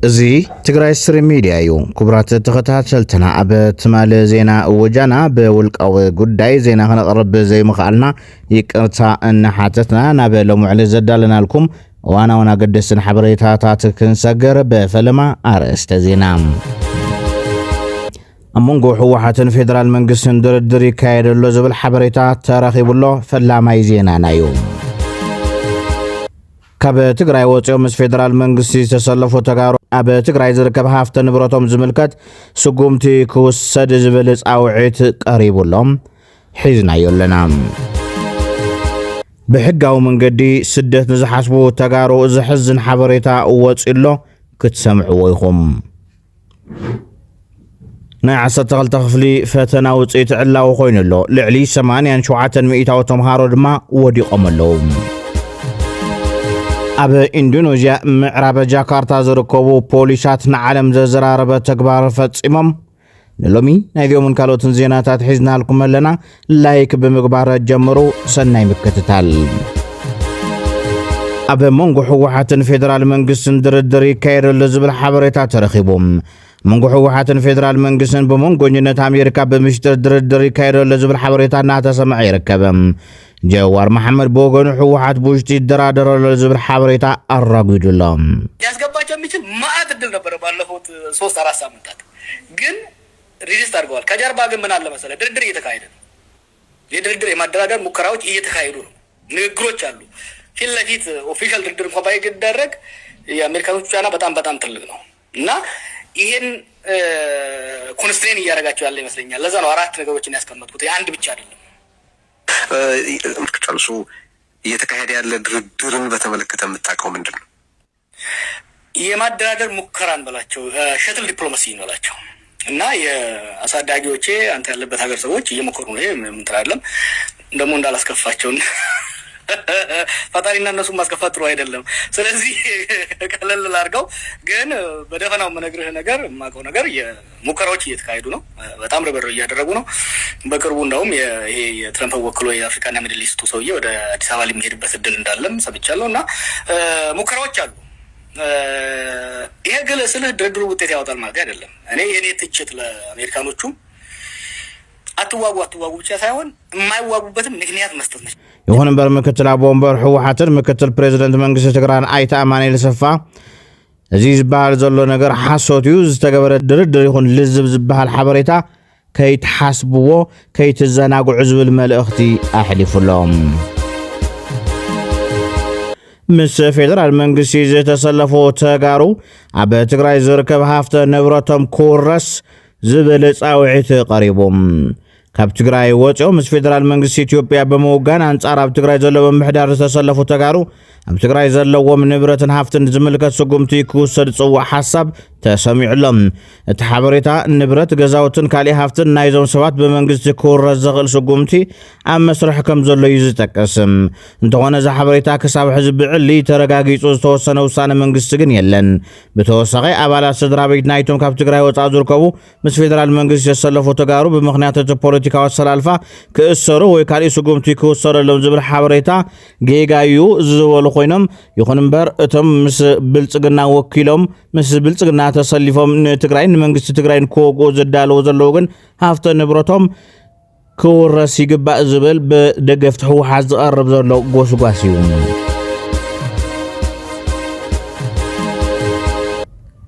زي تقرأ سر ميديا يوم كبرات تختات سلتنا أبت مال زينا وجانا بولك أو قداي زينا هنقرب زي مخالنا يكرتا أن حاتتنا نابلو معلز دالنا لكم وانا قدسن حبريتها تاتكن سقر بفلما أرست زينام أمونغو حوحة فيدرال منقسن دردري كاير اللوزب الحبريتها تراخيب الله فلا ما يزينانا يوم كاب تقرأي وطيومس فيدرال منقسي تسلفو تقارو أب تقرأي زركب هافتا نبروتهم زملكات سقومتي كوسد زبلس أو عيت قريب اللهم حيزنا يولنام بحقاو من قدي سدت نزحاسبو تقارو زحزن حبريتا وطيلو كتسمعو ويخم ناعسة تغلتخفلي فتنا وطيت علا وخوين اللو لعلي 8,700 تمهارو دما ودي قملوم أب إندونيسيا معرب جاكرتا زركوبو بوليسات نعلم زرارب تكبار فتسمم نلومي نايديو من كالوتن زيناتات حزنا لكم لنا لايك بمقبار جمرو سناي مكتتال أب منغو حوحة فيدرال منقسن دردري كاير اللزب الحبريتا ترخيبهم منغو حوحة فيدرال منقسن بمنغو نينة أمريكا بمشتر دردري كاير اللزب الحبريتا ناتا سمع يركبهم جوار محمد بوغن حوحات بوشتي درادر لزبر حبريتا الرقود اللهم ያስገባቸው የሚችል ማአት እድል ነበር ባለፉት 3-4 ሳምንታት ግን ሪጂስተር አድርገዋል። ከጀርባ ግን ምን አለ መሰለ ድርድር እየተካሄደ ነው። የድርድር የማደራደር ሙከራዎች እየተካሄዱ ነው። ንግግሮች አሉ። ፊት ለፊት ኦፊሻል ድርድር እንኳን ባይደረግ የአሜሪካኖቹ ጫና በጣም ትልቅ ነው እና ይሄን ኮንስትሬን እያደረጋቸው ያለ ይመስለኛል። ለዛ ነው አራት ነገሮችን ያስቀመጥኩት አንድ ብቻ አይደለም። ምክንያቱም ሱ እየተካሄደ ያለ ድርድርን በተመለከተ የምታውቀው ምንድነው? የማደራደር ሙከራን በላቸው ሸትል ዲፕሎማሲ ነው እና የአሳዳጊዎቼ አንተ ያለበት ሀገር ሰዎች እየሞከሩ ነው። ምን ትላለህ እንደሞ እንዳላስከፋቸው ፈጣሪና እነሱ ማስከፋት ጥሩ አይደለም። ስለዚህ ቀለል ላርገው ግን በደፈናው መነግርህ ነገር ማቀው ነገር የሙከራዎች እየተካሄዱ ነው። በጣም ረበረው እያደረጉ ነው። በቅርቡ እንደውም ይሄ የትራምፕ ወክሎ የአፍሪካና ሚድል ኢስቱ ሰውዬ ወደ አዲስ አበባ ሊሄድበት እድል እንዳለም ሰምቻለሁና ሙከራዎች አሉ። ይሄ ግን ስለህ ድርድሩ ውጤት ያወጣል ማለት አይደለም። እኔ የኔ ትችት ለአሜሪካኖቹ አትዋጉ ብቻ ሳይሆን የማይዋጉበትም ምክንያት መስጠት ነው። يهون بر مكتل أبومبر حوحة مكتل بريزيدنت منقس تقران آيتا أماني لسفا زيز بحال زلو نقر حاسوت يوز تقبر الدردر يخون لزب زبها الحبريتا كي تحاسبوه كي تزاناقو عزب الملأختي أحلف لهم مس فيدرال منقس يزي تسلفو تقارو أبا تقراي زركب هافتا نبرتهم كورس زبلت أوعيت قريبهم كاب تقراي وطيو مس فيدرال منقس إثيوبيا بموغان أنصار أب تقراي زلو بمحدار تسلفو تقارو أب تقراي زلو نبرتن هافتن زملكت سقومتي كوسد صوح حساب تسمع لهم تحبريتا نبرت غزاوتن كالي هافتن نايزون سوات بمنقس كور زغل سقومتي أم مسرح كم زلو يزتقسم انتوانا زا حبريتا كساب حزب علي ترقاقي صوز توسنا وسانا منقس سقن يلن بتوسقي أبالا صدرابيت نايتون كاب تقراي وطازور كوو مس فيدرال منقس يسلفو تقارو بمخنيات البوليتيكا والسلالفة كأسرو ويكالي سقومتي كوسر اللون زبر حبريتا جيغايو زوالو خوينم يخونم بر اتم مس بلصقنا وكيلهم مس بلصقنا تسلفهم تقراين منقس تقراين كوغو زدالو زلوغن هافتا نبرتهم كورس يقبا زبل بدقفت حوحة زقرب زلو قوسو قاسيوم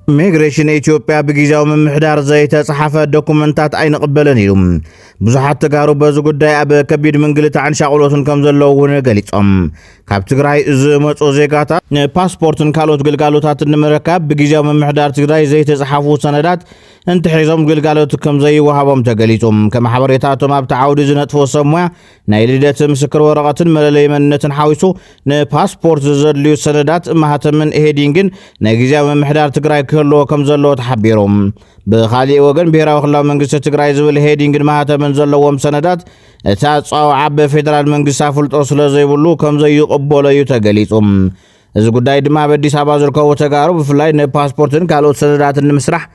ميغريشن إثيوبيا بجيزاو من محدار زي تصحافة دوكومنتات أين قبلن يلوم بزحات تقارو بازو قداي أب كبير من قلت عن شاقلوتن كم زلوون قليتهم كاب تقراي زمتو زيقاتا باسبورتن كالوت قلقالوتات نمركاب بجيزاو من محدار تقراي زي تصحافو سندات انت حيزم قلقالوت كم زي وهابهم تقليتهم كما حبريتاتهم أب تعودي زنتفو سمويا نايلدات مسكر ورقاتن ملالي منتن حاويسو باسبورت زليو سندات مهاتمن إهدينجن نايجيزاو من محدار تقراي كلو كم زلو تحبيرهم بخالي وغن بيرا وخلاو منقسة تقراي زبل هيدينجن مهاتمن زلوهم سندات تاتصاو عب فيدرال منقسة فلت أصل زيبولو كم زي يقبولو يتقليتهم إذا قداي دما بدي سابازر كو تقارو بفلاي باسبورتن كالوت سندات المسرح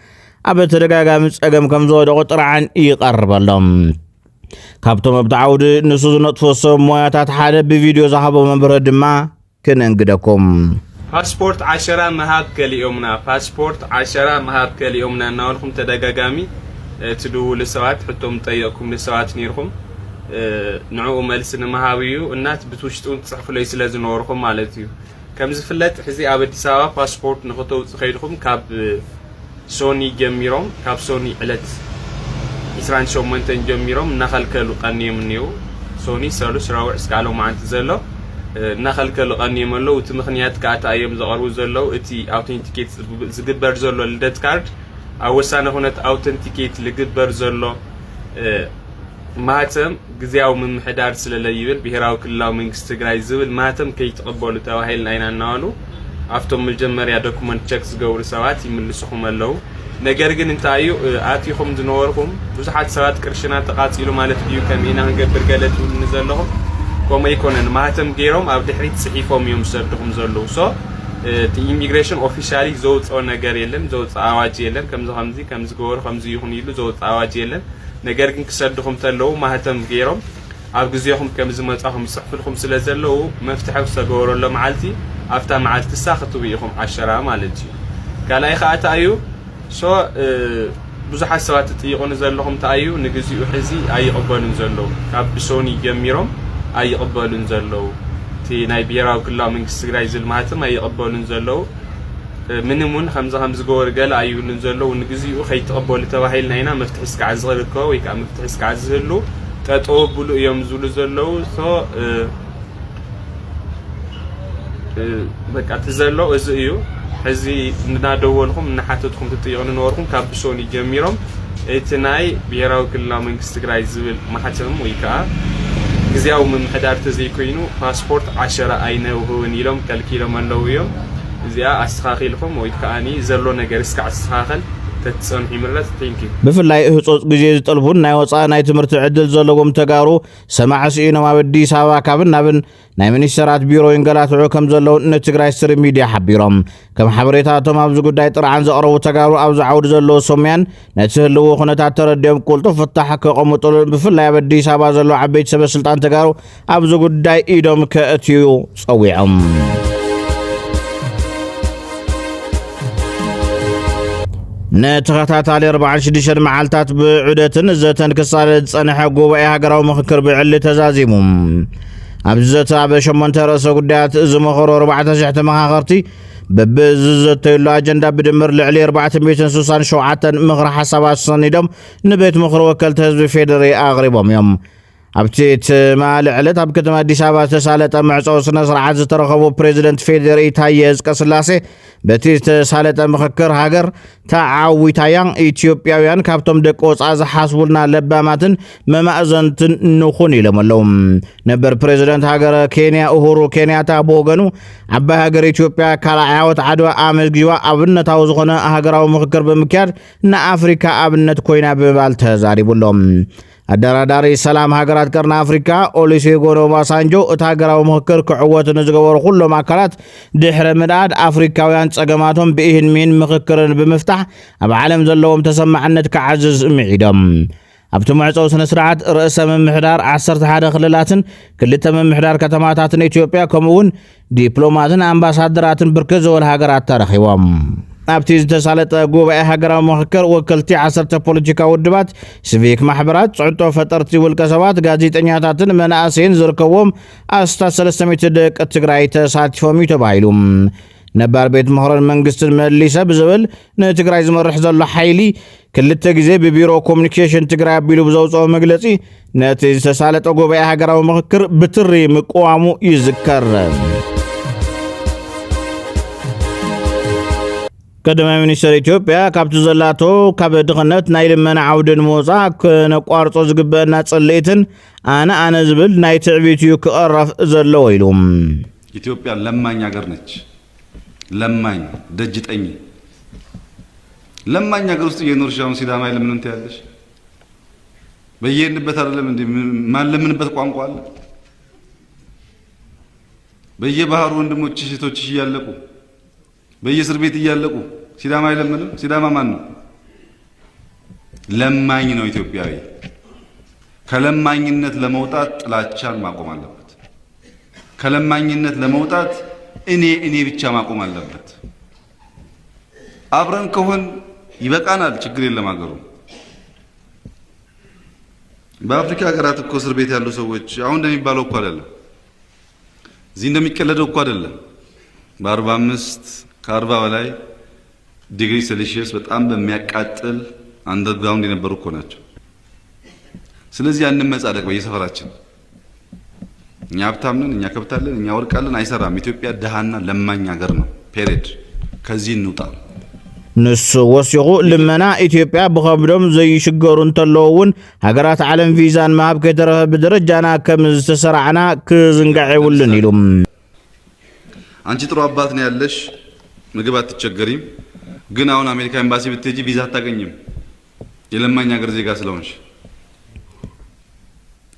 أبا ترقاقا مسأقم كم زود غطرعان يقرب لهم كابتو مبتعود نسوز نطفو السموياتات حالة بفيديو زحبو من برد ما كن انقدكم ፓስፖርት 10 መሃብ ከሊዮምና ፓስፖርት 10 መሃብ ከሊዮምና ናውልኩም ተደጋጋሚ ትድውል ሰዋት ሕቶም ጠየቅኩም ለሰዋት ነርኩም ንዑ መልስ ንመሃቢዩ እናት ብትውሽጡን ጽሕፍለይ ስለዝኖርኩም ማለት እዩ ከም ዝፍለጥ ሕዚ ኣብ አዲስ አበባ ፓስፖርት ንኽተውጽ ኸይድኩም ካብ ሶኒ ጀሚሮም ካብ ሶኒ ዕለት 28 ጀሚሮም እናኸልከሉ ቀኒዮም ነው ሶኒ ሰሉስ ራውዕ እስካለው ማዓንት ዘሎ እናኸልከሉ ቀኒዮም አለው እቲ ምኽንያት ካታየም ዘቀርቡ ዘለው እቲ አውተንቲኬት ዝግበር ዘሎ ልደት ካርድ አወሳነ ሆነት አውተንቲኬት ልግበር ዘሎ ማተም ግዚያው ምምሕዳር ስለለይብል ብሔራዊ ክልላዊ መንግስት ትግራይ ዝብል ማተም ከይተቀበሉ ተባሂልና ኢና እናዋሉ አፍቶም መጀመሪያ ዶክመንት ቼክ ዝገብሩ ሰባት ይምልሱኹም አለው ነገር ግን እንታዩ አትይኹም ዝነበርኩም ብዙሓት ሰባት ቅርሽና ተቃጺሉ ማለት እዩ ከመይና ንገብር ገለት ንዘለኹም ኮመ ይኮነን ማተም ገይሮም ኣብ ድሕሪት ጽሒፎም እዮም ዝሰድኹም ዘለው ሶ እቲ ኢሚግሬሽን ኦፊሻሊ ዘውጽኦ ነገር የለን ዘውጽኦ አዋጅ የለን ከምዚ ገበሩ ከምዚ ይኹን ኢሉ ዘውጽኦ አዋጅ የለን ነገር ግን ክሰድኹም ተለው ማህተም ገይሮም ኣብ ግዜኹም ከምዚ መጻኹም ጽሕፍልኩም ስለዘለው መፍትሕ ዝተገበረሎ መዓልቲ ኣፍታ መዓልቲ ሳኽትቡ ኢኹም 10 ማለት እዩ ካልኣይ ኸኣታዩ ሶ ብዙሓት ሰባት ጥይቁን ዘለኹም ታዩ ንግዚኡ ሕዚ ኣይቅበሉን ዘለው ካብ ሶኒ ጀሚሮም ኣይቅበሉን ዘለው እቲ ናይ ብሔራዊ ክልላዊ መንግስቲ ትግራይ ዝብል ማህተም ኣይቅበሉን ዘለው ምንሙን ከምዚ ገበር ገለ ኣይብሉን ዘለው ንግዚኡ ከይተቀበሉ ተባሂልና ኢና መፍትሕ እስካዕ ዝርከቦ ወይ ከዓ መፍትሕ እስካዕ ዝህሉ ጠጠው ብሉ እዮም ዝብሉ ዘለው ሶ በቃ ተዘሎ እዚ እዩ ሕዚ እናደወልኩም እናሓተትኩም ትጥይቁን ነበርኩም ካብ ሶኒ ጀሚሮም እቲ ናይ ብሔራዊ ክልላዊ መንግስቲ ትግራይ ዝብል ማህተም ወይ ከዓ ግዚያው ምምሕዳር ተዘይኮይኑ ፓስፖርት 10 ኣይነውህውን ኢሎም ከልኪሎም ኣለው እዮም እዚኣ ኣስተኻኺልኩም ወይ ከኣኒ ዘሎ ነገር እስካዕ ኣስተኻኸል ተጽንሕ ይምረጽ ቴንክ ዩ ብፍላይ ህጾጽ ግዜ ዝጠልቡን ናይ ወጻእ ናይ ትምህርቲ ዕድል ዘለዎም ተጋሩ ሰማዕሲኢኖም ኣብ አዲስ አበባ ካብን ናብን ናይ ሚኒስትራት ቢሮ ይንገላትዑ ከም ዘለውን ንትግራይ ስትሪም ሚድያ ሓቢሮም ከም ሓበሬታቶም ኣብዚ ጉዳይ ጥርዓን ዘቕረቡ ተጋሩ ኣብዚ ዓውዲ ዘለዎ ሰሙያን ነቲ ህልው ኩነታት ተረዲኦም ቁልጡፍ ፍታሕ ከቐምጡሉ ብፍላይ ኣብ አዲስ አበባ ዘሎ ዓበይቲ ሰበስልጣን ተጋሩ ኣብዚ ጉዳይ ኢዶም ከእትዩ ጸዊዖም ነተኸታታሊ 46 መዓልታት ብዑደትን ዘተን ክሳለድ ጸንሐ ጉባኤ ሃገራዊ ምክክር ብዕሊ ተዛዚሙ ኣብዚ ዘተ ኣብ 8 ርእሰ ጉዳያት ዝመኸሩ 400 መኻኸርቲ በብዝዘተይሉ ኣጀንዳ ብድምር ልዕሊ 467 ምኽሪ ሓሳባት ሰኒዶም ንቤት ምኽሪ ወከልቲ ህዝቢ ፌደሪ ኣቕሪቦም እዮም ኣብቲ ትማሊ ዕለት ኣብ ከተማ አዲስ አበባ ተሳለጠ መዕፀዊ ስነ ስርዓት ዝተረኸቡ ፕሬዚደንት ፌደሪ ታየ አጽቀሥላሴ በቲ ተሳለጠ ምክክር ሃገር ተዓዊታያን ኢትዮጵያውያን ካብቶም ደቂ ወጻእ ዝሓስቡልና ለባማትን መማእዘንትን ንኹን ኢሎም ኣለው ነበር ፕሬዚደንት ሃገር ኬንያ ኡሁሩ ኬንያታ ብወገኑ ዓባይ ሃገር ኢትዮጵያ ካልኣይ ዓወት ዓድዋ ኣመዝጊዋ ኣብነታዊ ዝኾነ ሃገራዊ ምክክር ብምክያድ ንኣፍሪካ ኣብነት ኮይና ብምባል ተዛሪቡሎም አደራዳሪ ሰላም ሃገራት ቀርና አፍሪካ ኦሉሴጉን ኦባሳንጆ እቲ ሃገራዊ ምክክር ክዕወት ንዝገበሩ ኩሎም ኣካላት ድሕረ ምድኣድ ኣፍሪካውያን ጸገማቶም ብኢህን ሚን ምክክርን ብምፍታሕ ኣብ ዓለም ዘለዎም ተሰማዕነት ክዓዝዝ ምዒዶም ኣብቲ መዕፀዊ ስነ ስርዓት ርእሰ መምሕዳር 11 ክልላትን ክልተ መምሕዳር ከተማታትን ኢትዮጵያ ከምኡውን ዲፕሎማትን ኣምባሳደራትን ብርክት ዝበሉ ሃገራት ተረኺቦም ኣብቲ ዝተሳለጠ ጉባኤ ሃገራዊ ምክክር ወከልቲ 10 ፖለቲካ ውድባት ሲቪክ ማሕበራት ጽዕንቶ ፈጠርቲ ውልቀ ሰባት ጋዜጠኛታትን መናእሰይን ዝርከቦም ኣስታት 300 ደቂ ትግራይ ተሳቲፎም ተባሂሉ ነባር ቤት ምኽርን መንግስትን መሊሰ ብዝብል ንትግራይ ዝመርሕ ዘሎ ሓይሊ ክልተ ግዜ ብቢሮ ኮሙኒኬሽን ትግራይ ኣቢሉ ብዘውፅኦ መግለጺ ነቲ ዝተሳለጠ ጉባኤ ሃገራዊ ምክክር ብትሪ ምቁዋሙ ይዝከር ቀዳማይ ሚኒስትር ኢትዮጵያ ካብቲ ዘላቶ ካብ ድኽነት ናይ ልመና ዓውድን ምውፃእ ክነቋርጾ ዝግበአና ጽልኢትን ኣነ ዝብል ናይ ትዕቢት እዩ ክቐረፍ ዘለዎ ኢሉ ኢትዮጵያ ለማኝ ሀገር ነች ለማኝ ደጅጠኝ ለማኝ ሀገር ውስጥ የኖርሻውን ሲዳማ ለምን ትያለሽ በየንበት አይደለም እንዴ ማን ለምንበት ቋንቋ አለ በየባህሩ ወንድሞች እህቶች ይያለቁ በየእስር ቤት ይያለቁ ሲዳማ አይለምንም ሲዳማ ማን ነው ለማኝ ነው ኢትዮጵያዊ ከለማኝነት ለመውጣት ጥላቻን ማቆም አለበት ከለማኝነት ለመውጣት እኔ ብቻ ማቆም አለበት። አብረን ከሆን ይበቃናል፣ ችግር የለም አገሩ። በአፍሪካ ሀገራት እኮ እስር ቤት ያሉ ሰዎች አሁን እንደሚባለው እኮ አይደለም፣ እዚህ እንደሚቀለደው እኮ አይደለም። በ45 ከ40 በላይ ዲግሪ ሴልሺየስ በጣም በሚያቃጥል አንደርግራውንድ የነበሩ እኮ ናቸው። ስለዚህ ያንን መጻደቅ በየሰፈራችን እኛ ሀብታም ነን፣ እኛ ከብታለን፣ እኛ ወርቃለን አይሰራም። ኢትዮጵያ ደሃና ለማኝ ሀገር ነው። ፔሬድ። ከዚህ እንውጣ። ንሱ ወሲኹ ልመና ኢትዮጵያ ብኸብዶም ዘይሽገሩ እንተለውን ሃገራት ዓለም ቪዛን መሃብ ከይተረኸብ ብደረጃና ከም ዝተሰርዓና ክዝንጋዕ ይውልን ኢሉም። አንቺ ጥሩ አባት ነው ያለሽ፣ ምግብ አትቸገሪም። ግን አሁን አሜሪካ ኤምባሲ ብትሄጂ ቪዛ አታገኝም። የለማኝ ሀገር ዜጋ ስለሆንሽ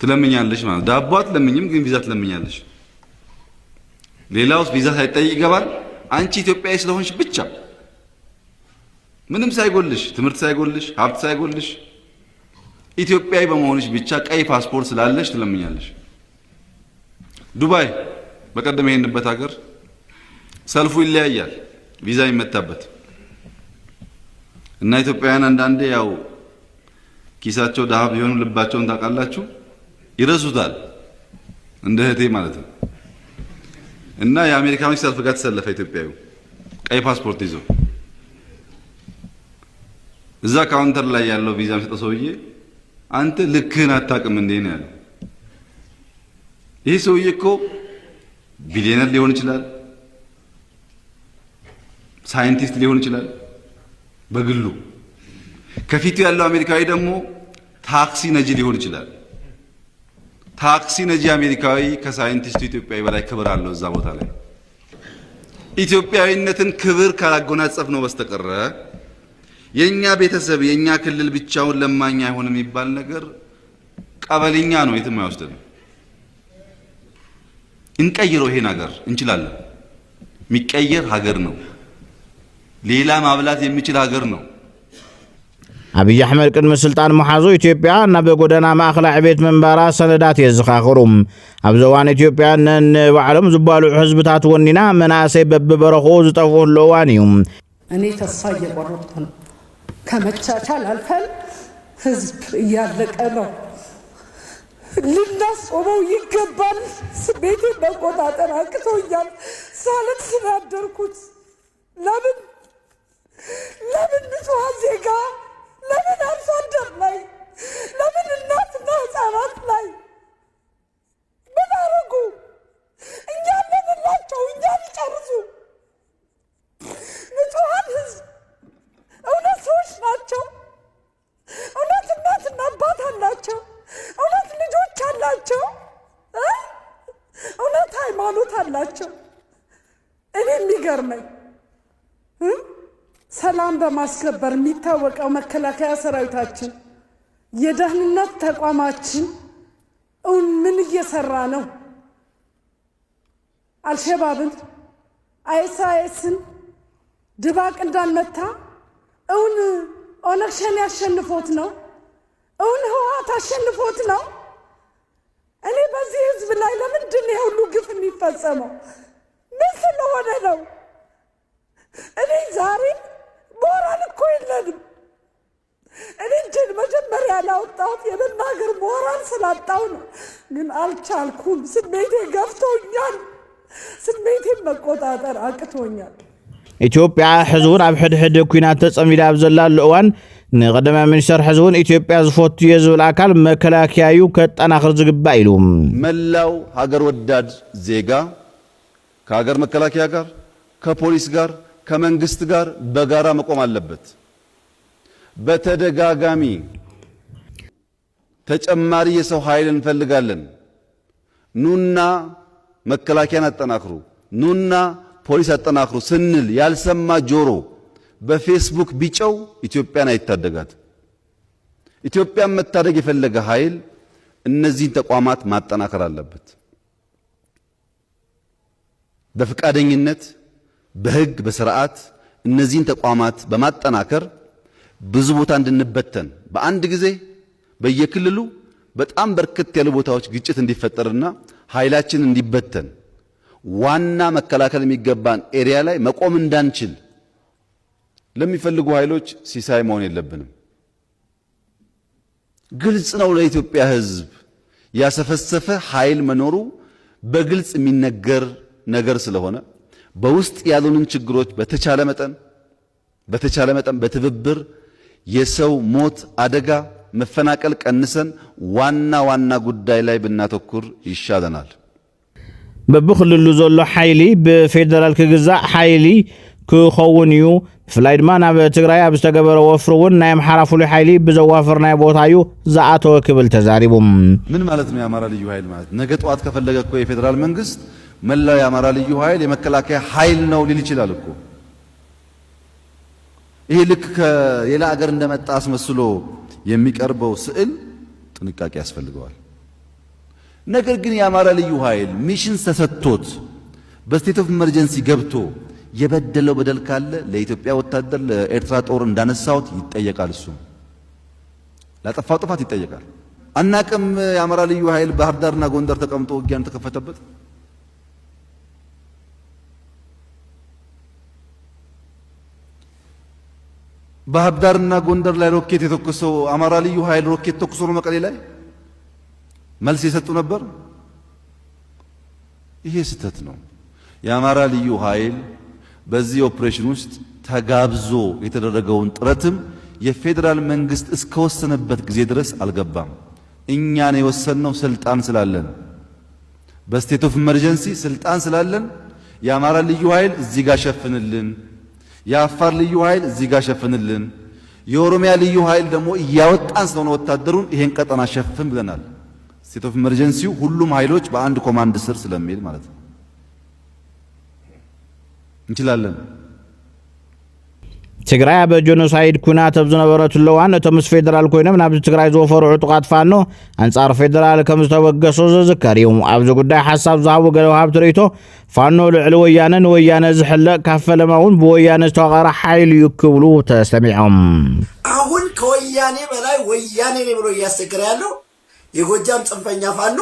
ትለምኛለሽ ማለት ዳቦ አትለምኝም፣ ግን ቪዛ ትለምኛለሽ። ሌላውስ ቪዛ ሳይጠይቅ ይገባል። አንቺ ኢትዮጵያዊ ስለሆንሽ ብቻ ምንም ሳይጎልሽ፣ ትምህርት ሳይጎልሽ፣ ሀብት ሳይጎልሽ ኢትዮጵያዊ በመሆንሽ ብቻ ቀይ ፓስፖርት ስላለሽ ትለምኛለሽ። ዱባይ በቀደም የሄንበት ሀገር ሰልፉ ይለያያል፣ ቪዛ ይመታበት እና ኢትዮጵያውያን አንዳንዴ ያው ኪሳቸው ደሃ ቢሆኑ ልባቸውን ታውቃላችሁ ይረሱታል፣ እንደ እህቴ ማለት ነው። እና የአሜሪካኖች ሰልፍ ጋር ተሰለፈ ኢትዮጵያዊ ቀይ ፓስፖርት ይዞ እዛ ካውንተር ላይ ያለው ቪዛ የሚሰጠው ሰውዬ አንተ ልክህን አታውቅም እንዴ ነው ያለው። ይሄ ሰውዬ እኮ ቢሊየነር ሊሆን ይችላል፣ ሳይንቲስት ሊሆን ይችላል በግሉ። ከፊቱ ያለው አሜሪካዊ ደግሞ ታክሲ ነጂ ሊሆን ይችላል። ታክሲ ነጂ አሜሪካዊ ከሳይንቲስቱ ኢትዮጵያዊ በላይ ክብር አለው እዛ ቦታ ላይ። ኢትዮጵያዊነትን ክብር ካላጎናጸፍ ነው በስተቀር የኛ ቤተሰብ የኛ ክልል ብቻውን ለማኛ አይሆንም የሚባል ነገር ቀበልኛ ነው፣ የትም አይወስደንም። እንቀይረው፣ ይሄን ሀገር እንችላለን። የሚቀየር ሀገር ነው፣ ሌላ ማብላት የሚችል ሀገር ነው። አብይ አሕመድ ቅድሚ ስልጣን መሓዙ ኢትዮጵያ ናብ ጎደና ማእኸል ዕቤት መንበራ ሰነዳት የዘኻኽሩም። ኣብ ዘዋን ኢትዮጵያ ነንባዕሎም ዝባልዑ ህዝብታት ወኒና መናእሰይ በብበረኽኡ ዝጠፍኡሉ እዋን እዩ። እኔ ተስፋ እየቆረጥኩ ነው። ከመቻቻል አልፈን ህዝብ እያለቀ ነው። ልናስቆመው ይገባል። ስሜቴን መቆጣጠር አቅቶኛል። ሳለቅስ ነው ያደርኩት። ለምን ንጹሐን ዜጋ፣ ለምን አርሶ አደር ላይ፣ ለምን እናትና ህፃናት ላይ ምን አረጉ? እኛ ለምንላቸው እኛ ሊጨርሱ ንጹሐን ህዝብ እውነት ሰዎች ናቸው። እውነት እናትና አባት አላቸው። እውነት ልጆች አላቸው። እውነት ሃይማኖት አላቸው። እኔ የሚገርመኝ ሰላም በማስከበር የሚታወቀው መከላከያ ሰራዊታችን፣ የደህንነት ተቋማችን ምን እየሰራ ነው? አልሸባብን አይኤስአይኤስን ድባቅ እንዳልመታ ኦነግ ሸኔ ያሸንፎት ነው? ህወሓት አሸንፎት ነው? እኔ በዚህ ህዝብ ላይ ለምንድን ነው ሁሉ ግፍ የሚፈጸመው? ምን ስለሆነ ነው? እኔ ዛሬ ሞራል እኮ የለንም። እኔ እጄን መጀመሪያ ላወጣሁት የመናገር ሞራል ስላጣው ነው፣ ግን አልቻልኩም። ስሜቴ ገፍቶኛል። ስሜቴን መቆጣጠር አቅቶኛል። ኢትዮጵያ ሕዝቡን ኣብ ሕድሕድ ኩናት ተጸሚዳ ኣብ ዘላሉ እዋን ንቀዳማይ ሚኒስትር ሕዝቡን ኢትዮጵያ ዝፈቱ የዝብል አካል መከላከያዩ ከጠናክር ዝግባእ ኢሉ መላው ሀገር ወዳድ ዜጋ ከሀገር መከላከያ ጋር ከፖሊስ ጋር ከመንግስት ጋር በጋራ መቆም አለበት። በተደጋጋሚ ተጨማሪ የሰው ኃይል እንፈልጋለን፣ ኑና መከላከያን አጠናክሩ፣ ኑና ፖሊስ አጠናክሩ ስንል ያልሰማ ጆሮ በፌስቡክ ቢጨው ኢትዮጵያን አይታደጋት። ኢትዮጵያን መታደግ የፈለገ ኃይል እነዚህን ተቋማት ማጠናከር አለበት። በፍቃደኝነት በህግ በስርዓት እነዚህን ተቋማት በማጠናከር ብዙ ቦታ እንድንበተን በአንድ ጊዜ በየክልሉ በጣም በርከት ያሉ ቦታዎች ግጭት እንዲፈጠርና ኃይላችን እንዲበተን ዋና መከላከል የሚገባን ኤሪያ ላይ መቆም እንዳንችል ለሚፈልጉ ኃይሎች ሲሳይ መሆን የለብንም። ግልጽ ነው ለኢትዮጵያ ሕዝብ ያሰፈሰፈ ኃይል መኖሩ በግልጽ የሚነገር ነገር ስለሆነ በውስጥ ያሉንን ችግሮች በተቻለ መጠን በትብብር የሰው ሞት አደጋ መፈናቀል ቀንሰን ዋና ጉዳይ ላይ ብናተኩር ይሻለናል። በብክልሉ ዘሎ ሓይሊ ብፌደራል ክግዛእ ሓይሊ ክኸውን እዩ ብፍላይ ድማ ናብ ትግራይ ኣብ ዝተገበረ ወፍሪ እውን ናይ ኣምሓራ ፍሉይ ሓይሊ ብዘዋፍር ናይ ቦታ እዩ ዝኣተወ ክብል ተዛሪቡ። ምን ማለት ነው የአማራ ልዩ ኃይል ማለት? ነገ ጠዋት ከፈለገ እኮ የፌደራል መንግስት መላው የአማራ ልዩ ኃይል የመከላከያ ኃይል ነው ሊል ይችላል እኮ። ይሄ ልክ ከሌላ አገር እንደመጣ አስመስሎ የሚቀርበው ስዕል ጥንቃቄ ያስፈልገዋል። ነገር ግን የአማራ ልዩ ኃይል ሚሽን ተሰጥቶት በስቴት ኦፍ ኢመርጀንሲ ገብቶ የበደለው በደል ካለ ለኢትዮጵያ ወታደር ለኤርትራ ጦር እንዳነሳውት ይጠየቃል። እሱ ላጠፋው ጥፋት ይጠየቃል። አናቅም የአማራ ልዩ ኃይል ባህር ዳርና ጎንደር ተቀምጦ ውጊያን ተከፈተበት። ባህር ዳርና ጎንደር ላይ ሮኬት የተኮሰው አማራ ልዩ ኃይል ሮኬት ተኩሶ ነው መቀሌ ላይ መልስ የሰጡ ነበር። ይሄ ስህተት ነው። የአማራ ልዩ ኃይል በዚህ ኦፕሬሽን ውስጥ ተጋብዞ የተደረገውን ጥረትም የፌደራል መንግስት እስከወሰነበት ጊዜ ድረስ አልገባም። እኛን የወሰነው ስልጣን ስላለን በስቴት ኦፍ ኢመርጀንሲ ስልጣን ስላለን የአማራ ልዩ ኃይል እዚህ ጋር ሸፍንልን፣ የአፋር ልዩ ኃይል እዚህ ጋር ሸፍንልን፣ የኦሮሚያ ልዩ ኃይል ደግሞ እያወጣን ስለሆነ ወታደሩን ይሄን ቀጠና ሸፍን ብለናል። ስቴት ኦፍ ኢመርጀንሲው ሁሉም ኃይሎች በአንድ ኮማንድ ስር ስለሚል ማለት ነው። እንችላለን። ትግራይ ኣብ ጆኖሳይድ ኩናት ኣብ ዝነበረትሉ እዋን እቶም ምስ ፌደራል ኮይኖም ናብዚ ትግራይ ዝወፈሩ ዕጡቃት ፋኖ ኣንጻር ፌደራል ከም ዝተወገሱ ዝዝከር እዩ። ኣብዚ ጉዳይ ሓሳብ ዝሃቡ ገለ ወሃብቲ ርእይቶ ፋኖ ልዕሊ ወያነ ንወያነ ዝሕለቅ ካብ ፈለማ እውን ብወያነ ዝተዋቐረ ሓይል እዩ ክብሉ ተሰሚዖም። አሁን ከወያኔ በላይ ወያኔ ነው ብሎ እያስቸገረ ያለው የጎጃም ጽንፈኛ ፋኖ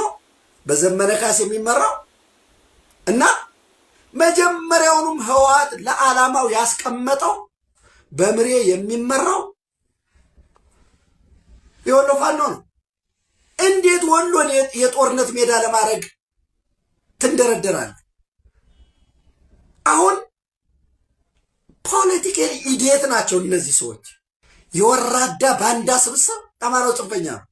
በዘመነ ካሴ የሚመራው እና መጀመሪያውንም ህወሓት ለዓላማው ያስቀመጠው በምሬ የሚመራው የወሎ ፋኖ ነው። እንዴት ወሎን የጦርነት ሜዳ ለማድረግ ትንደረደራል? አሁን ፖለቲካሊ ኢዲየት ናቸው እነዚህ ሰዎች። የወራዳ ባንዳ ስብስብ አማራው ጽንፈኛ ነው።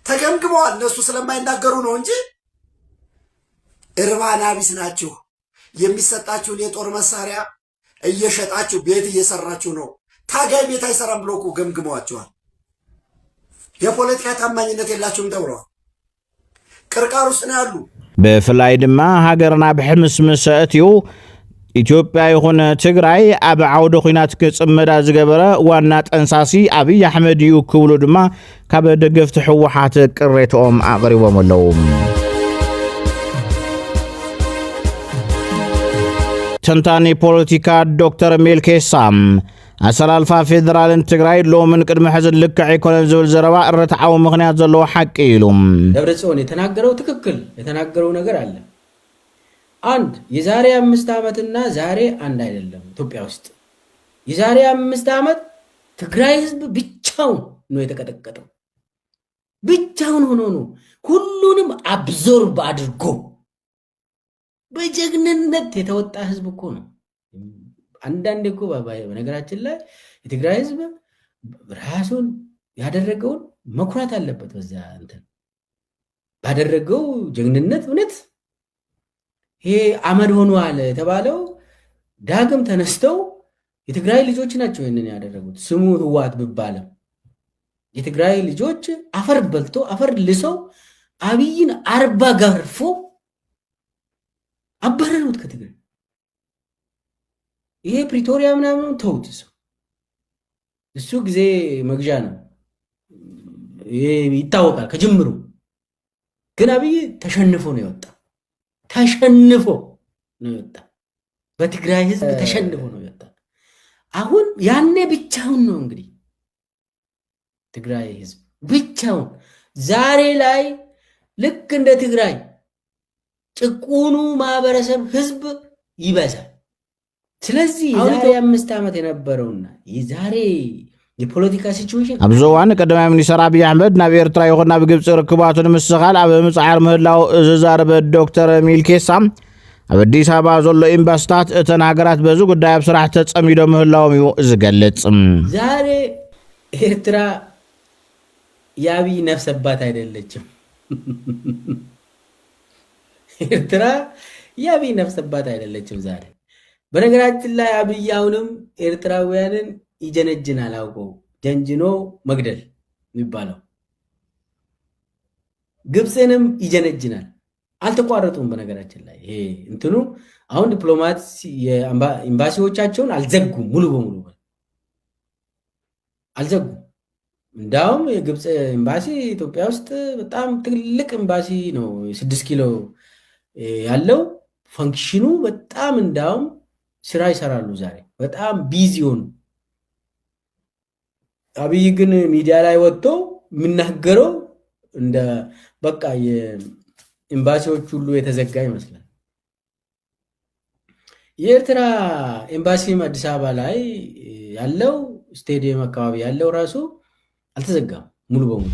ተገምግመዋል። እነሱ ስለማይናገሩ ነው እንጂ እርባና ቢስ ናችሁ። የሚሰጣችሁን የጦር መሳሪያ እየሸጣችሁ ቤት እየሰራችሁ ነው። ታጋይ ቤት አይሰራም ብሎ እኮ ገምግመዋቸዋል። የፖለቲካ ታማኝነት የላችሁም ተብለዋል። ቅርቃር ውስጥ ነው ያሉ። ብፍላይ ድማ ሃገርና ብሕምስምስ ኣትዩ ኢትዮጵያ ይኹን ትግራይ ኣብ ዓውደ ኩናት ክጽመዳ ዝገበረ ዋና ጠንሳሲ ኣብይ ኣሕመድ እዩ ክብሉ ድማ ካብ ደገፍቲ ሕወሓት ቅሬቶኦም ኣቕሪቦም ኣለዉ። ተንታኒ ፖለቲካ ዶክተር ሜልኬሳ ኣሰላልፋ ፌደራልን ትግራይ ሎምን ቅድሚ ሕዝን ልክዕ ኣይኮነን ዝብል ዘረባ ርትዓዊ ምክንያት ዘለዎ ሓቂ ኢሉ ደብረጽዮን የተናገረው ትክክል የተናገረው ነገር አለ። አንድ የዛሬ 5 ዓመትና ዛሬ አንድ አይደለም። ኢትዮጵያ ውስጥ የዛሬ 5 ዓመት ትግራይ ህዝብ ብቻውን ነው የተቀጠቀጠው። ብቻውን ሆኖ ነው ሁሉንም አብዞርብ አድርጎ በጀግንነት የተወጣ ህዝብ እኮ ነው። አንዳንዴ እኮ በነገራችን ላይ የትግራይ ህዝብ ራሱን ያደረገውን መኩራት አለበት። በዛ እንትን ባደረገው ጀግንነት እውነት ይሄ አመድ ሆኗል የተባለው ዳግም ተነስተው የትግራይ ልጆች ናቸው ይሄንን ያደረጉት። ስሙ ህወሓት ቢባልም የትግራይ ልጆች አፈር በልቶ አፈር ልሰው አብይን 40 ገርፎ አባረሩት ከትግራይ። ይሄ ፕሪቶሪያ ምናምን ተውት። እሱ ጊዜ መግዣ ነው። ይሄ ይታወቃል ከጅምሩ። ግን አብይ ተሸንፎ ነው የወጣ። ተሸንፎ ነው የወጣ። በትግራይ ህዝብ ተሸንፎ ነው የወጣ። አሁን ያኔ ብቻውን ነው እንግዲህ ትግራይ ህዝብ ብቻውን። ዛሬ ላይ ልክ እንደ ትግራይ ጭቁኑ ማህበረሰብ ህዝብ ይበዛል። ስለዚህ የዛሬ 5 ዓመት የነበረውና የዛሬ የፖለቲካ ሲቹዌሽን አብዘዋን ቀዳማይ ሚኒስትር አብይ አህመድ ናብ ኤርትራ ይኹን ናብ ግብጽ ርክባቱን ምስኻል ኣብ ምጽዓር ምህላው ዝዛረበ ዶክተር ሚልኬሳ ኣብ አዲስ አበባ ዘሎ ኤምባሲታት እተን ሃገራት በዚ ጉዳይ ኣብ ስራሕ ተጸሚዶም ምህላዎም እዩ ዝገልጽ። ዛሬ ኤርትራ የአብይ ነፍስ አባት አይደለችም። ኤርትራ የአብይ ነፍስ አባት አይደለችም ዛሬ። በነገራችን ላይ አብይ አሁንም ኤርትራውያንን ይጀነጅናል፣ አውቀው ጀንጅኖ መግደል የሚባለው ግብፅንም ይጀነጅናል። አልተቋረጡም። በነገራችን ላይ ይሄ እንትኑ አሁን ዲፕሎማት ኤምባሲዎቻቸውን አልዘጉም፣ ሙሉ በሙሉ አልዘጉም። እንዳውም የግብፅ ኤምባሲ ኢትዮጵያ ውስጥ በጣም ትልቅ ኤምባሲ ነው፣ 6 ኪሎ ያለው ፈንክሽኑ በጣም እንዳውም ስራ ይሰራሉ። ዛሬ በጣም ቢዚ ሆኑ። አብይ ግን ሚዲያ ላይ ወጥቶ የሚናገረው እንደ በቃ የኤምባሲዎች ሁሉ የተዘጋ ይመስላል። የኤርትራ ኤምባሲም አዲስ አበባ ላይ ያለው ስቴዲየም አካባቢ ያለው ራሱ አልተዘጋም ሙሉ በሙሉ።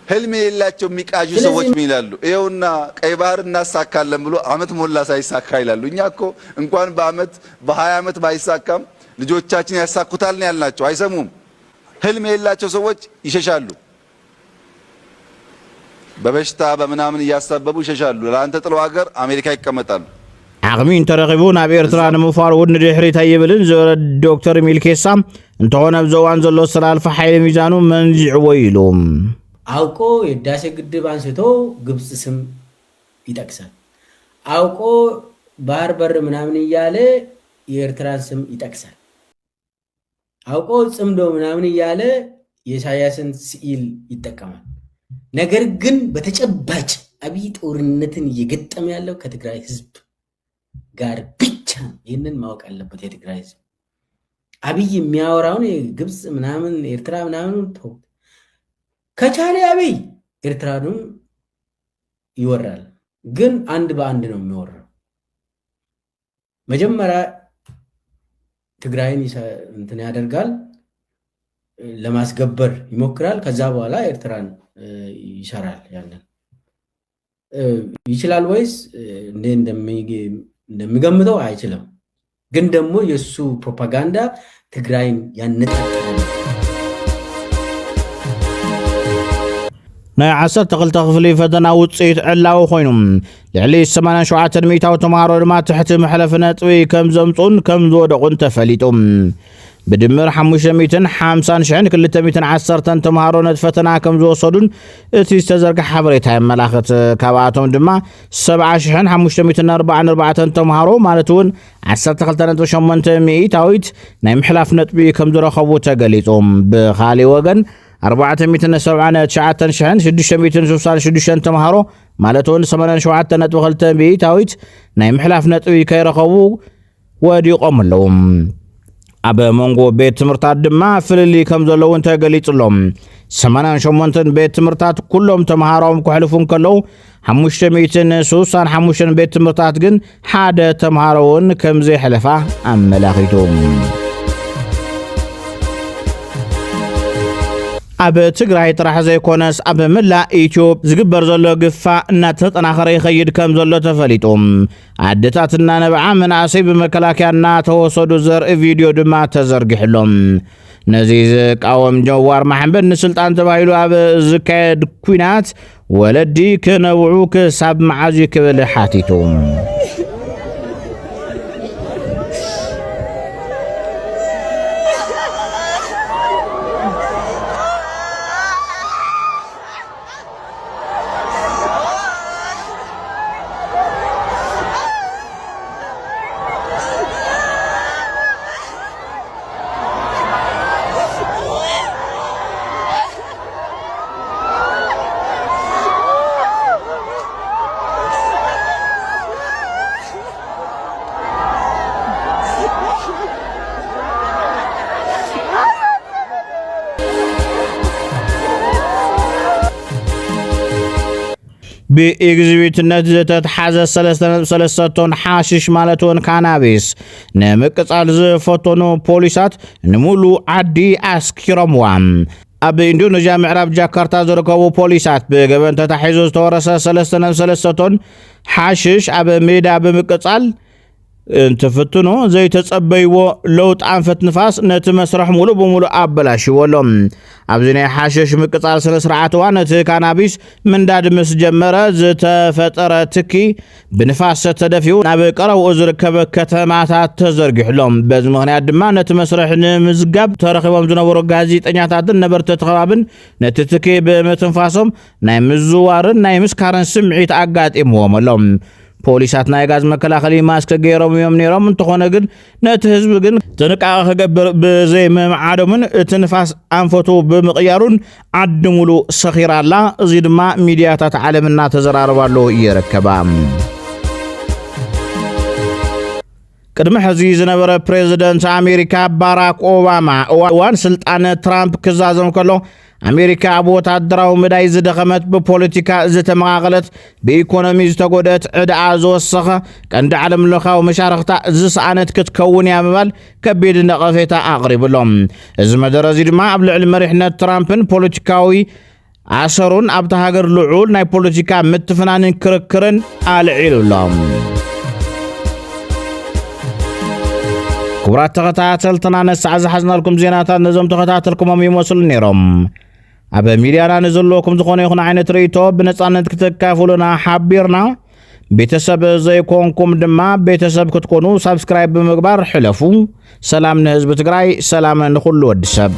ህልም የሌላቸው የሚቃዡ ሰዎች ምን ይላሉ? ይኸውና ቀይ ባህር እናሳካለን ብሎ አመት ሞላ ሳይሳካ ይላሉ። እኛ እኮ እንኳን በአመት በ20 አመት ባይሳካም ልጆቻችን ያሳኩታል ነው ያልናቸው። አይሰሙም። ህልም የሌላቸው ሰዎች ይሸሻሉ። በበሽታ በምናምን እያሳበቡ ይሸሻሉ። ለአንተ ጥሎ ሀገር አሜሪካ ይቀመጣሉ። ዓቕሚ እንተረኺቡ ናብ ኤርትራ ንምፋር እውን ድሕሪት ኣይብልን ዝበለ ዶክተር ሚልኬሳ እንተኾነ ኣብ ዘዋን ዘሎ ዝተላልፈ ሓይሊ ሚዛኑ መንዚዕዎ ኢሉ አውቆ የህዳሴ ግድብ አንስቶ ግብፅ ስም ይጠቅሳል። አውቆ ባህር በር ምናምን እያለ የኤርትራን ስም ይጠቅሳል። አውቆ ጽምዶ ምናምን እያለ የኢሳያስን ስዕል ይጠቀማል። ነገር ግን በተጨባጭ አብይ ጦርነትን እየገጠመ ያለው ከትግራይ ህዝብ ጋር ብቻ። ይህንን ማወቅ አለበት የትግራይ ህዝብ። አብይ የሚያወራውን የግብፅ ምናምን ኤርትራ ምናምን ከቻለ አብይ ኤርትራንም ይወራል፣ ግን አንድ በአንድ ነው የሚወራው። መጀመሪያ ትግራይን እንትን ያደርጋል፣ ለማስገበር ይሞክራል። ከዛ በኋላ ኤርትራን ይሰራል። ያንን ይችላል ወይስ እንደሚገምተው አይችልም። ግን ደግሞ የሱ ፕሮፓጋንዳ ትግራይን ያነጣጥራል። ናይ 12 ክፍሊ ፈተና ውፅኢት ዕላዊ ኮይኑ ልዕሊ 87 ሚእታዊ ተምሃሮ ድማ ትሕቲ መሕለፊ ነጥቢ ከም ዘምፁን ከም ዝወደቑን ተፈሊጡ። ብድምር 550,210 ተምሃሮ ነቲ ፈተና ከም ዝወሰዱን እቲ ዝተዘርግሐ ሓበሬታ የመላኽት። ካብኣቶም ድማ 70,544 ተምሃሮ ማለት እውን 12.8 ሚእታዊት ናይ ምሕላፍ ነጥቢ ከም ዝረኸቡ ተገሊጹ። ብኻሊእ ወገን 499,666 ተምሃሮ ማለት እውን 87.2 ሚእታዊት ናይ ምሕላፍ ነጥቢ ከይረኸቡ ወዲቖም ኣለዉ። ኣብ መንጎ ቤት ትምህርታት ድማ ፍልሊ ከም ዘለውን ተገሊጹሎም። 88 ቤት ትምህርታት ኩሎም ተምሃሮም ክሕልፉን ከለዉ 565 ቤት ትምህርታት ግን ሓደ ተምሃሮ እውን ከም ዘይሕለፋ ኣመላኺቱ። ኣብ ትግራይ ጥራሕ ዘይኮነስ ኣብ መላእ ኢትዮጵያ ዝግበር ዘሎ ግፋእ እናተጠናኸረ ይኸይድ ከም ዘሎ ተፈሊጡ። ኣዴታት እናነብዓ መናእሰይ ብመከላከያ እናተወሰዱ ዘርኢ ቪድዮ ድማ ተዘርጊሕሎም። ነዚ ዝቃወም ጀዋር መሐመድ ንስልጣን ተባሂሉ ኣብ ዝካየድ ኩናት ወለዲ ክነብዑ ክሳብ መዓዝ ክብል ሓቲቱ። ብኤግዚቢትነት ዝተተሓዘ 3.3 ቶን ሓሽሽ ማለት እውን ካናቢስ ንምቅጻል ዝፈተኑ ፖሊሳት ንሙሉ ዓዲ ኣስኪሮምዋ ኣብ ኢንዶኔዥያ ምዕራብ ጃካርታ ዝርከቡ ፖሊሳት ብገበን ተታሒዙ ዝተወረሰ 3.3 ቶን ሓሽሽ ኣብ ሜዳ ብምቅጻል እንትፍትኑ ዘይተጸበይዎ ለውጥ ኣንፈት ንፋስ ነቲ መስርሕ ሙሉ ብምሉእ ኣበላሽዎሎም ኣብዚ ናይ ሓሽሽ ምቅጻል ስነ ስርዓት እዋን እቲ ካናቢስ ምንዳድ ምስ ጀመረ ዝተፈጠረ ትኪ ብንፋስ ተደፊኡ ናብ ቀረብኡ ዝርከበ ከተማታት ተዘርጊሕሎም በዚ ምኽንያት ድማ ነቲ መስርሕ ንምዝጋብ ተረኺቦም ዝነበሩ ጋዜጠኛታትን ነበርቲ ተኸባብን ነቲ ትኪ ብምትንፋሶም ናይ ምዝዋርን ናይ ምስካርን ስምዒት ኣጋጢምዎም ኣሎም ፖሊሳት ናይ ጋዝ መከላኸሊ ማስክ ገይሮም እዮም ነይሮም እንተኾነ ግን ነቲ ህዝቢ ግን ጥንቃቐ ክገብር ብዘይ ምምዓዶምን እቲ ንፋስ ኣንፈቱ ብምቕያሩን ዓዲ ሙሉእ ሰኺራላ እዚ ድማ ሚድያታት ዓለምና ተዘራርባሉ ይርከባ ቅድሚ ሕዚ ዝነበረ ፕሬዝደንት ኣሜሪካ ባራክ ኦባማ እዋን ስልጣን ትራምፕ ክዛዘም ከሎ ኣሜሪካ ኣብ ወታደራዊ ምዳይ ዝደኸመት ብፖለቲካ ዝተመቓቐለት ብኢኮኖሚ ዝተጎደት ዕድኣ ዝወሰኸ ቀንዲ ዓለም ለኻዊ መሻርክታ ዝሰኣነት ክትከውን እያ ምባል ከቢድ ነቐፌታ ኣቕሪብሎም እዚ መደረ እዚ ድማ ኣብ ልዕሊ መሪሕነት ትራምፕን ፖለቲካዊ ኣሰሩን ኣብቲ ሃገር ልዑል ናይ ፖለቲካ ምትፍናንን ክርክርን ኣልዒሉሎም ክቡራት ተኸታተልትና ነሳዕ ዝሓዝናልኩም ዜናታት ነዞም ተኸታተልኩሞም ይመስሉ ነይሮም ኣብ ሚድያና ንዘለኩም ዝኾነ ይኹን ዓይነት ርእይቶ ብነጻነት ክትካፈሉና ሓቢርና ቤተሰብ ዘይኮንኩም ድማ ቤተሰብ ክትኮኑ ሳብስክራይብ ብምግባር ሕለፉ ሰላም ንህዝቢ ትግራይ ሰላም ንኹሉ ወዲ ሰብ